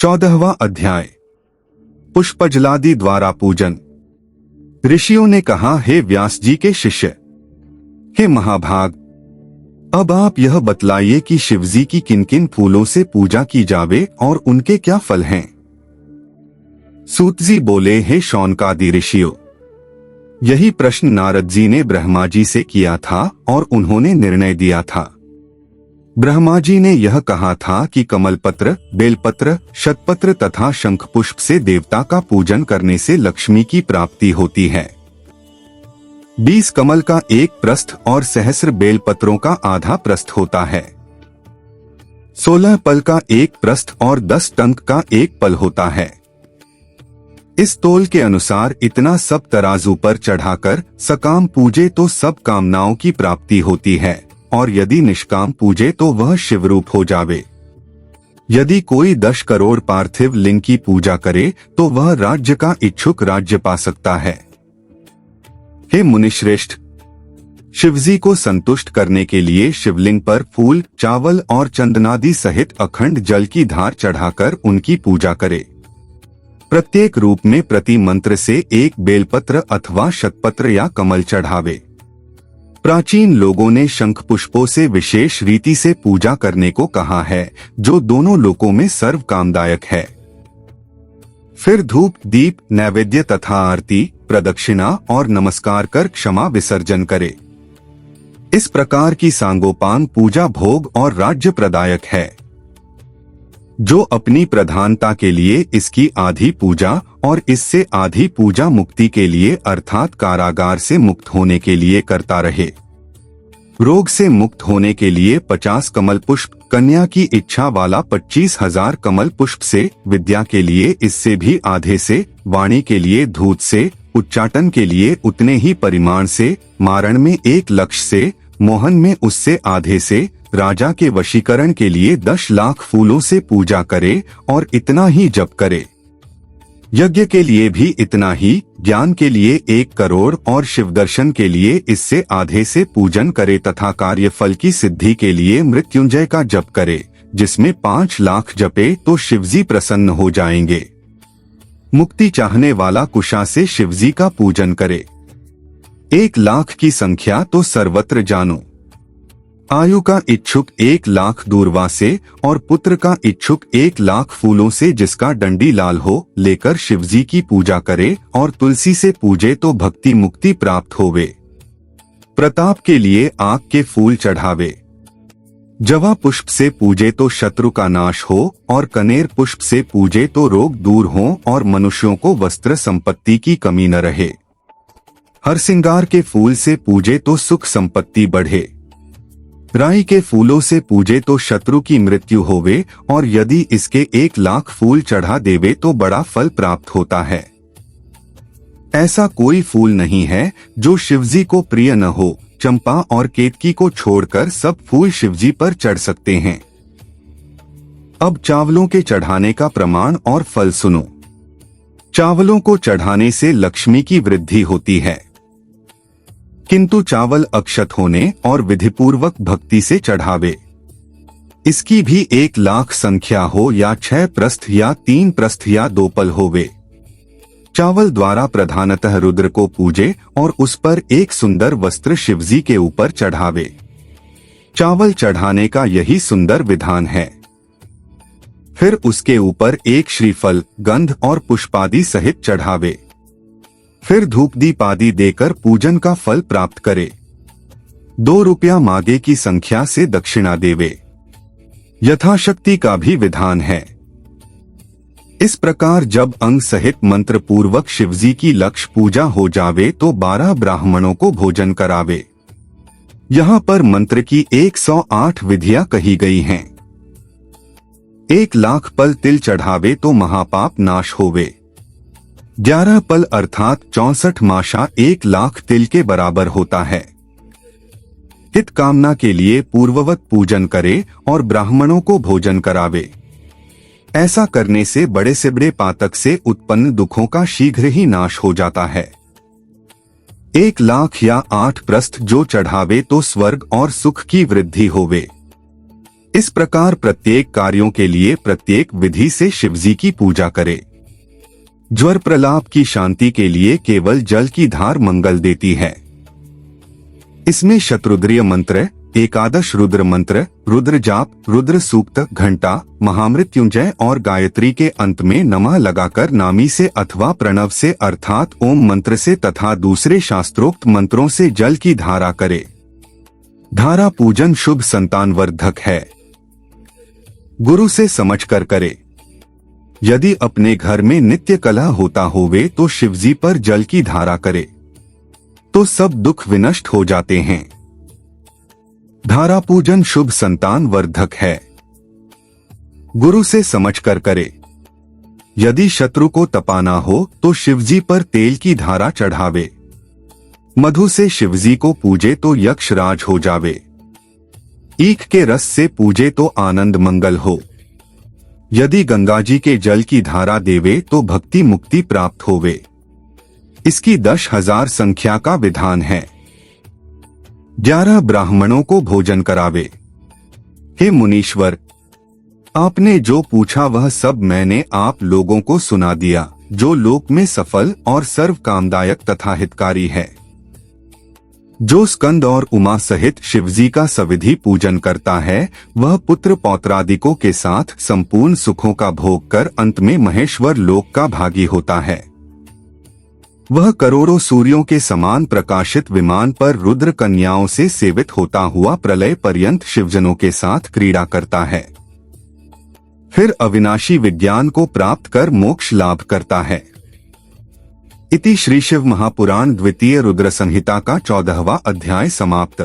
14वां अध्याय। पुष्पजलादि द्वारा पूजन। ऋषियों ने कहा, हे व्यास जी के शिष्य, हे महाभाग, अब आप यह बतलाइए कि शिवजी की किन किन फूलों से पूजा की जावे और उनके क्या फल हैं। सूत जी बोले, हे शौनकादि ऋषियों, यही प्रश्न नारद जी ने ब्रह्मा जी से किया था और उन्होंने निर्णय दिया था। ब्रह्मा जी ने यह कहा था कि कमलपत्र, बेलपत्र, शतपत्र तथा शंखपुष्प से देवता का पूजन करने से लक्ष्मी की प्राप्ति होती है। 20 कमल का एक प्रस्थ और सहस्र बेलपत्रों का आधा प्रस्थ होता है। 16 पल का एक प्रस्थ और 10 टंक का एक पल होता है। इस तोल के अनुसार इतना सब तराजू पर चढ़ाकर सकाम पूजे तो सब कामनाओं की प्राप्ति होती है, और यदि निष्काम पूजे तो वह शिवरूप हो जावे। यदि कोई 10 करोड़ पार्थिव लिंग की पूजा करे तो वह राज्य का इच्छुक राज्य पा सकता है। हे मुनिश्रेष्ठ, शिवजी को संतुष्ट करने के लिए शिवलिंग पर फूल, चावल और चंदनादि सहित अखंड जल की धार चढ़ाकर उनकी पूजा करे। प्रत्येक रूप में प्रति मंत्र से एक बेलपत्र अथवा शतपत्र या कमल चढ़ावे। प्राचीन लोगों ने शंख पुष्पों से विशेष रीति से पूजा करने को कहा है, जो दोनों लोकों में सर्व कामदायक है। फिर धूप, दीप, नैवेद्य तथा आरती, प्रदक्षिणा और नमस्कार कर क्षमा विसर्जन करे। इस प्रकार की सांगोपांग पूजा भोग और राज्य प्रदायक है। जो अपनी प्रधानता के लिए इसकी आधी पूजा और इससे आधी पूजा मुक्ति के लिए अर्थात कारागार से मुक्त होने के लिए करता रहे। रोग से मुक्त होने के लिए 50 कमल पुष्प, कन्या की इच्छा वाला 25,000 कमल पुष्प से, विद्या के लिए इससे भी आधे से, वाणी के लिए धूत से, उच्चाटन के लिए उतने ही परिमाण से, मारण में 1 लक्ष से, मोहन में उससे आधे से, राजा के वशीकरण के लिए 10 लाख फूलों से पूजा करे और इतना ही जप करे। यज्ञ के लिए भी इतना ही, ज्ञान के लिए 1 करोड़ और शिव दर्शन के लिए इससे आधे से पूजन करे तथा कार्यफल की सिद्धि के लिए मृत्युंजय का जप करे, जिसमें 5 लाख जपे तो शिवजी प्रसन्न हो जाएंगे। मुक्ति चाहने वाला कुशा से शिवजी का पूजन करे। 1 लाख की संख्या तो सर्वत्र जानो। आयु का इच्छुक 1 लाख दूरवा से और पुत्र का इच्छुक 1 लाख फूलों से जिसका डंडी लाल हो लेकर शिवजी की पूजा करे और तुलसी से पूजे तो भक्ति मुक्ति प्राप्त होवे। प्रताप के लिए आक के फूल चढ़ावे। जवा पुष्प से पूजे तो शत्रु का नाश हो और कनेर पुष्प से पूजे तो रोग दूर हो और मनुष्यों को वस्त्र संपत्ति की कमी न रहे। हरसिंगार के फूल से पूजे तो सुख संपत्ति बढ़े। राई के फूलों से पूजे तो शत्रु की मृत्यु होवे और यदि इसके 1 लाख फूल चढ़ा देवे तो बड़ा फल प्राप्त होता है। ऐसा कोई फूल नहीं है जो शिवजी को प्रिय न हो। चंपा और केतकी को छोड़कर सब फूल शिवजी पर चढ़ सकते हैं। अब चावलों के चढ़ाने का प्रमाण और फल सुनो। चावलों को चढ़ाने से लक्ष्मी की वृद्धि होती है, किंतु चावल अक्षत होने और विधिपूर्वक भक्ति से चढ़ावे। इसकी भी 1 लाख संख्या हो या 6 प्रस्थ या 3 प्रस्थ या 2 पल होवे। चावल द्वारा प्रधानतः रुद्र को पूजे और उस पर एक सुंदर वस्त्र शिवजी के ऊपर चढ़ावे। चावल चढ़ाने का यही सुंदर विधान है। फिर उसके ऊपर एक श्रीफल, गंध और पुष्पादि सहित चढ़ावे। फिर धूप दीप आदि देकर पूजन का फल प्राप्त करे। 2 रुपया मागे की संख्या से दक्षिणा देवे। यथाशक्ति का भी विधान है। इस प्रकार जब अंग सहित मंत्र पूर्वक शिवजी की लक्ष्य पूजा हो जावे तो 12 ब्राह्मणों को भोजन करावे। यहाँ पर मंत्र की 108 विधियां कही गई हैं। 1 लाख पल तिल चढ़ावे तो महापाप नाश होवे। 11 पल अर्थात 64 माशा 1 लाख तिल के बराबर होता है। हित कामना के लिए पूर्ववत पूजन करे और ब्राह्मणों को भोजन करावे। ऐसा करने से बड़े से बड़े पातक से उत्पन्न दुखों का शीघ्र ही नाश हो जाता है। 1 लाख या 8 प्रस्थ जो चढ़ावे तो स्वर्ग और सुख की वृद्धि होवे। इस प्रकार प्रत्येक कार्यों के लिए प्रत्येक विधि से शिवजी की पूजा करे। ज्वर प्रलाप की शांति के लिए केवल जल की धार मंगल देती है। इसमें शत्रुद्रिय मंत्र, एकादश रुद्र मंत्र, रुद्र जाप, रुद्र सूक्त, घंटा, महामृत्युंजय और गायत्री के अंत में नमः लगाकर नामी से अथवा प्रणव से अर्थात ओम मंत्र से तथा दूसरे शास्त्रोक्त मंत्रों से जल की धारा करे। धारा पूजन शुभ संतानवर्धक है। गुरु से समझकर करे। यदि अपने घर में नित्य कलह होता होवे तो शिवजी पर जल की धारा करे तो सब दुख विनष्ट हो जाते हैं। धारा पूजन शुभ संतान वर्धक है। गुरु से समझकर करे। यदि शत्रु को तपाना हो तो शिवजी पर तेल की धारा चढ़ावे। मधु से शिवजी को पूजे तो यक्षराज हो जावे। ईख के रस से पूजे तो आनंद मंगल हो। यदि गंगाजी के जल की धारा देवे तो भक्ति मुक्ति प्राप्त होवे। इसकी 10,000 संख्या का विधान है। 11 ब्राह्मणों को भोजन करावे। हे मुनीश्वर, आपने जो पूछा वह सब मैंने आप लोगों को सुना दिया, जो लोक में सफल और सर्व कामदायक तथा हितकारी है। जो स्कंद और उमा सहित शिवजी का सविधि पूजन करता है वह पुत्र पौत्रादिकों के साथ संपूर्ण सुखों का भोग कर अंत में महेश्वर लोक का भागी होता है। वह करोड़ों सूर्यों के समान प्रकाशित विमान पर रुद्र कन्याओं से सेवित होता हुआ प्रलय पर्यंत शिवजनों के साथ क्रीड़ा करता है। फिर अविनाशी विज्ञान को प्राप्त कर मोक्ष लाभ करता है। इति श्री शिव महापुराण द्वितीय रुद्र संहिता का 14वां अध्याय समाप्त।